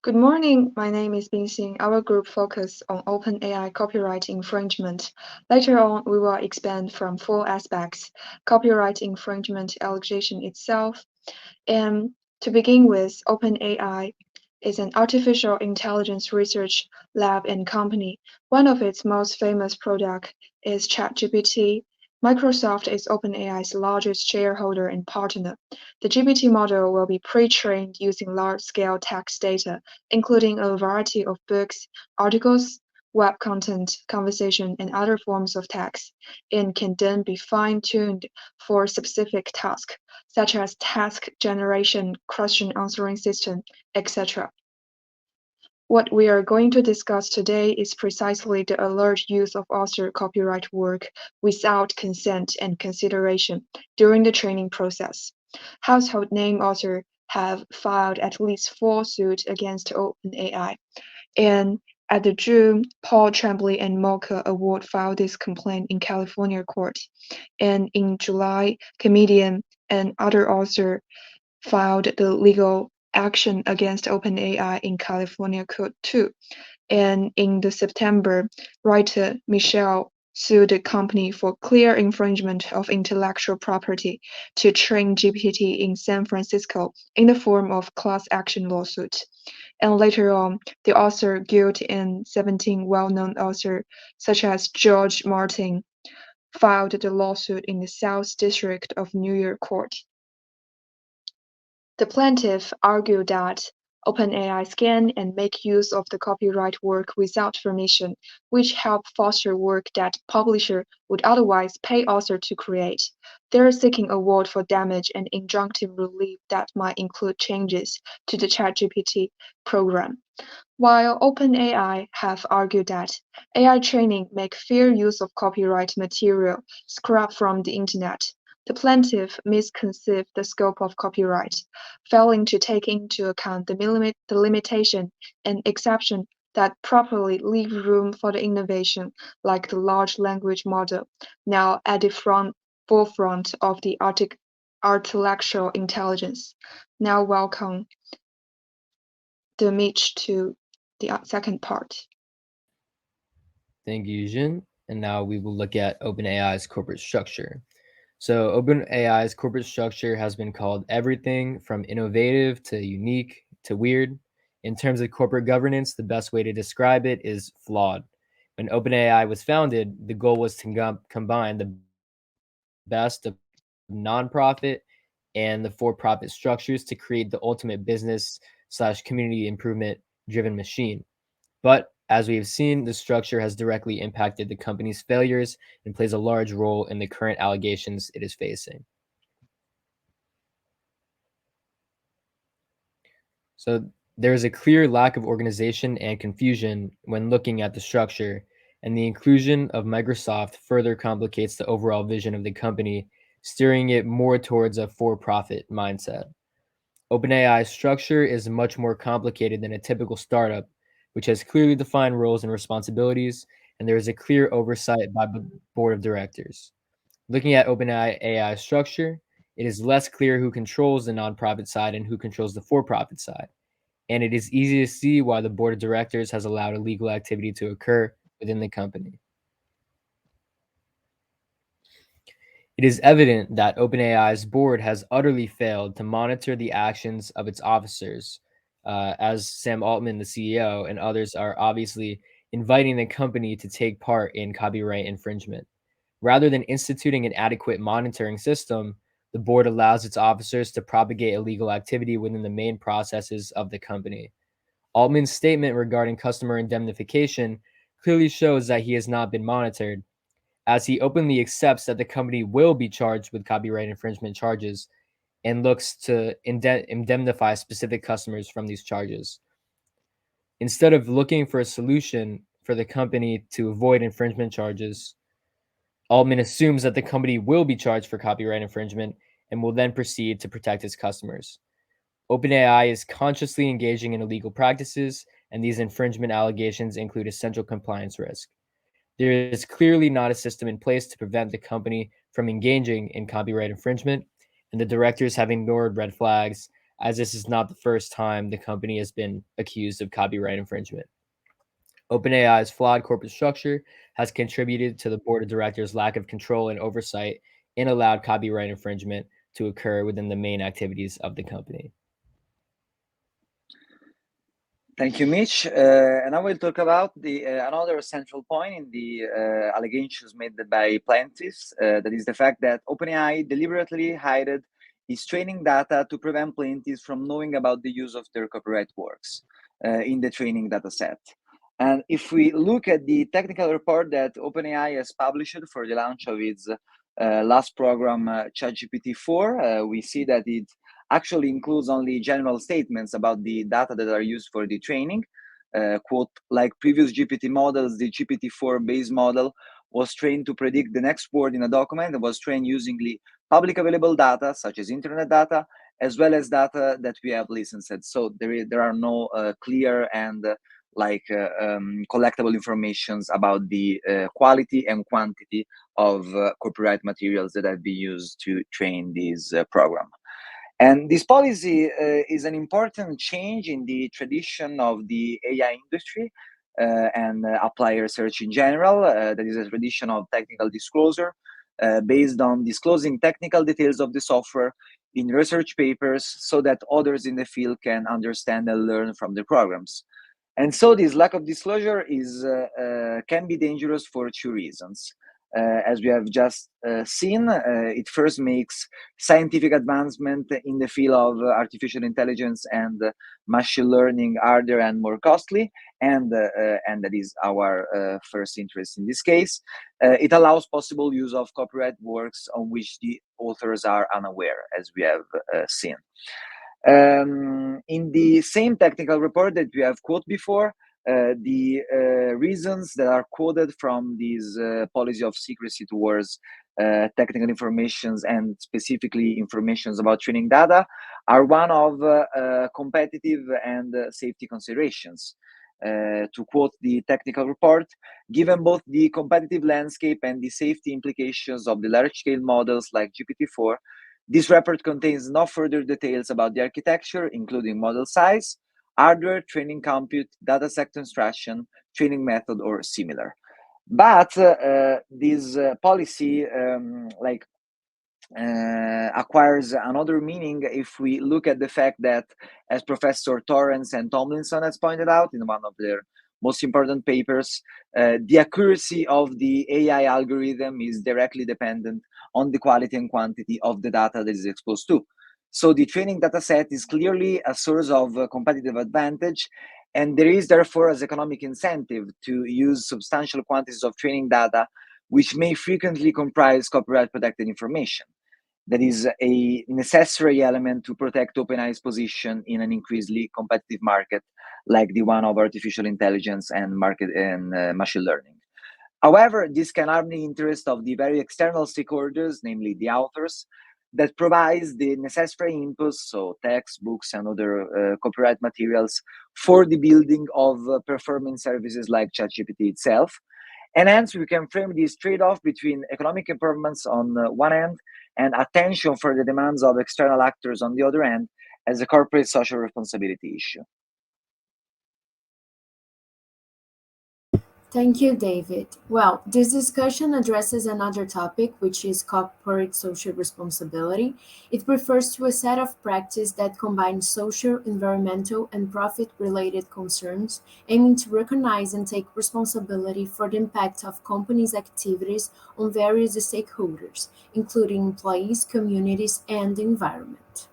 Good morning. My name is Bingxing. Our group focus on OpenAI copyright infringement. Later on, we will expand from four aspects: copyright infringement allegation itself. And to begin with, OpenAI is an artificial intelligence research lab and company. One of its most famous products is ChatGPT. Microsoft is OpenAI's largest shareholder and partner. The GPT model will be pre-trained using large-scale text data, including a variety of books, articles, web content, conversation, and other forms of text, and can then be fine-tuned for specific tasks, such as task generation, question answering system, etc. What we are going to discuss today is precisely the alleged use of author copyright work without consent and consideration during the training process. Household name authors have filed at least four suits against OpenAI, and at the June Paul Tremblay and Mocha Award filed this complaint in California court. And in July, comedian and other author filed the legal action against OpenAI in California court too. And in the September, writer Michelle sued the company for clear infringement of intellectual property to train GPT in San Francisco in the form of class action lawsuit. And later on, the author Guild and 17 well-known authors, such as George Martin, filed the lawsuit in the South District of New York Court. The plaintiff argued that OpenAI scan and make use of the copyright work without permission, which help foster work that publisher would otherwise pay author to create. They are seeking award for damage and injunctive relief that might include changes to the ChatGPT program. While OpenAI have argued that AI training make fair use of copyright material scrapped from the internet, the plaintiff misconceived the scope of copyright, failing to take into account the limitation and exception that properly leave room for the innovation, like the large language model, now at the forefront of the artificial intelligence. Now welcome the Mitch to the second part. Thank you, Jin. And now we will look at OpenAI's corporate structure. So, OpenAI's corporate structure has been called everything from innovative to unique to weird. In terms of corporate governance, the best way to describe it is flawed. When OpenAI was founded, the goal was to combine the best of nonprofit and the for-profit structures to create the ultimate business/community improvement-driven machine. But as we have seen, the structure has directly impacted the company's failures and plays a large role in the current allegations it is facing. So there is a clear lack of organization and confusion when looking at the structure, and the inclusion of Microsoft further complicates the overall vision of the company, steering it more towards a for-profit mindset. OpenAI's structure is much more complicated than a typical startup, which has clearly defined roles and responsibilities, and there is a clear oversight by the board of directors. Looking at OpenAI's structure, it is less clear who controls the nonprofit side and who controls the for-profit side, and it is easy to see why the board of directors has allowed illegal activity to occur within the company. It is evident that OpenAI's board has utterly failed to monitor the actions of its officers, as Sam Altman, the CEO, and others are obviously inviting the company to take part in copyright infringement. Rather than instituting an adequate monitoring system, the board allows its officers to propagate illegal activity within the main processes of the company. Altman's statement regarding customer indemnification clearly shows that he has not been monitored, as he openly accepts that the company will be charged with copyright infringement charges and looks to indemnify specific customers from these charges. Instead of looking for a solution for the company to avoid infringement charges, Altman assumes that the company will be charged for copyright infringement and will then proceed to protect its customers. OpenAI is consciously engaging in illegal practices, and these infringement allegations include a central compliance risk. There is clearly not a system in place to prevent the company from engaging in copyright infringement, and the directors have ignored red flags as this is not the first time the company has been accused of copyright infringement. OpenAI's flawed corporate structure has contributed to the board of directors' lack of control and oversight and allowed copyright infringement to occur within the main activities of the company. Thank you, Mitch. And I will talk about the another central point in the allegations made by plaintiffs. That is the fact that OpenAI deliberately hid its training data to prevent plaintiffs from knowing about the use of their copyright works in the training data set. And if we look at the technical report that OpenAI has published for the launch of its last program, ChatGPT 4, we see that it actually includes only general statements about the data that are used for the training. Quote, like previous GPT models, the GPT-4 base model was trained to predict the next word in a document and was trained using the public available data, such as internet data, as well as data that we have licensed. So there are no clear and collectible informations about the quality and quantity of copyright materials that have been used to train this program. And this policy is an important change in the tradition of the AI industry and applied research in general. That is a tradition of technical disclosure based on disclosing technical details of the software in research papers so that others in the field can understand and learn from the programs. And so this lack of disclosure can be dangerous for two reasons. As we have just seen, it first makes scientific advancement in the field of artificial intelligence and machine learning harder and more costly, and that is our first interest in this case. It allows possible use of copyright works on which the authors are unaware, as we have seen. In the same technical report that we have quoted before, the reasons that are quoted from this policy of secrecy towards technical informations and specifically informations about training data are one of competitive and safety considerations. To quote the technical report, given both the competitive landscape and the safety implications of the large-scale models like GPT-4, this report contains no further details about the architecture, including model size, hardware, training compute, data set construction, training method, or similar. But this policy acquires another meaning if we look at the fact that, as Professor Torrance and Tomlinson has pointed out in one of their most important papers, the accuracy of the AI algorithm is directly dependent on the quality and quantity of the data that is exposed to. So the training data set is clearly a source of competitive advantage, and there is therefore an economic incentive to use substantial quantities of training data, which may frequently comprise copyright protected information. That is a necessary element to protect OpenAI's position in an increasingly competitive market like the one of artificial intelligence and machine learning. However, this can harm the interest of the very external stakeholders, namely the authors, that provides the necessary inputs, so textbooks and other copyright materials for the building of performing services like ChatGPT itself. And hence, we can frame this trade-off between economic improvements on one end and attention for the demands of external actors on the other end as a corporate social responsibility issue. Thank you, David. Well, this discussion addresses another topic, which is corporate social responsibility. It refers to a set of practices that combine social, environmental, and profit-related concerns, aiming to recognize and take responsibility for the impact of companies' activities on various stakeholders, including employees, communities, and the environment.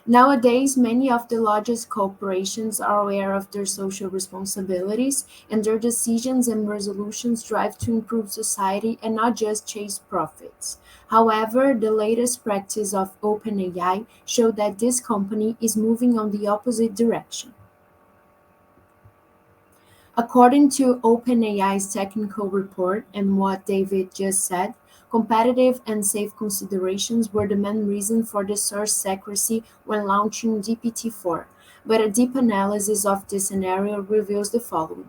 Nowadays, many of the largest corporations are aware of their social responsibilities, and their decisions and resolutions drive to improve society and not just chase profits. However, the latest practice of OpenAI show that this company is moving on the opposite direction. According to OpenAI's technical report and what David just said, competitive and safe considerations were the main reason for the source secrecy when launching GPT-4, but a deep analysis of this scenario reveals the following.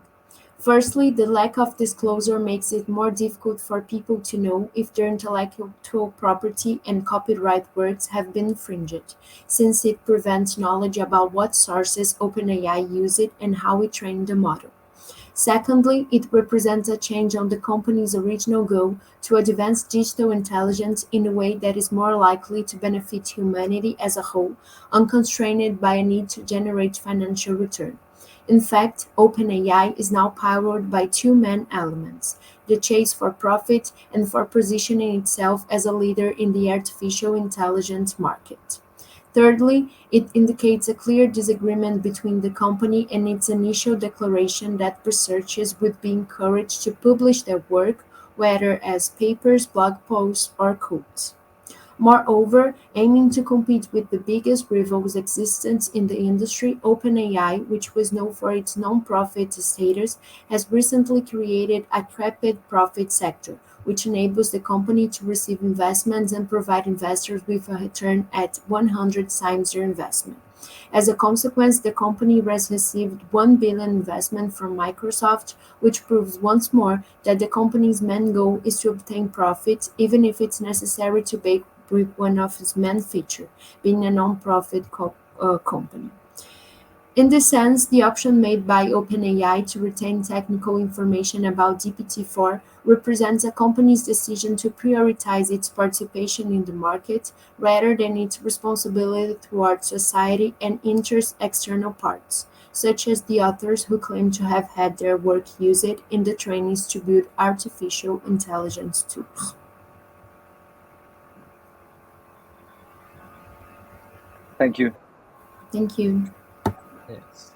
Firstly, the lack of disclosure makes it more difficult for people to know if their intellectual property and copyright works have been infringed, since it prevents knowledge about what sources OpenAI used and how it trained the model. Secondly, it represents a change on the company's original goal to advance digital intelligence in a way that is more likely to benefit humanity as a whole, unconstrained by a need to generate financial return. In fact, OpenAI is now powered by two main elements: the chase for profit and for positioning itself as a leader in the artificial intelligence market. Thirdly, it indicates a clear disagreement between the company and its initial declaration that researchers would be encouraged to publish their work, whether as papers, blog posts, or codes. Moreover, aiming to compete with the biggest rivals existent in the industry, OpenAI, which was known for its non-profit status, has recently created a rapid profit sector, which enables the company to receive investments and provide investors with a return at 100 times their investment. As a consequence, the company has received 1 billion investment from Microsoft, which proves once more that the company's main goal is to obtain profit, even if it's necessary to break one of its main features, being a non-profit company. In this sense, the option made by OpenAI to retain technical information about GPT-4 represents a company's decision to prioritize its participation in the market rather than its responsibility towards society and interests external parties, such as the authors who claim to have had their work used in the trainings to build artificial intelligence tools. Thank you. Thank you. Yes.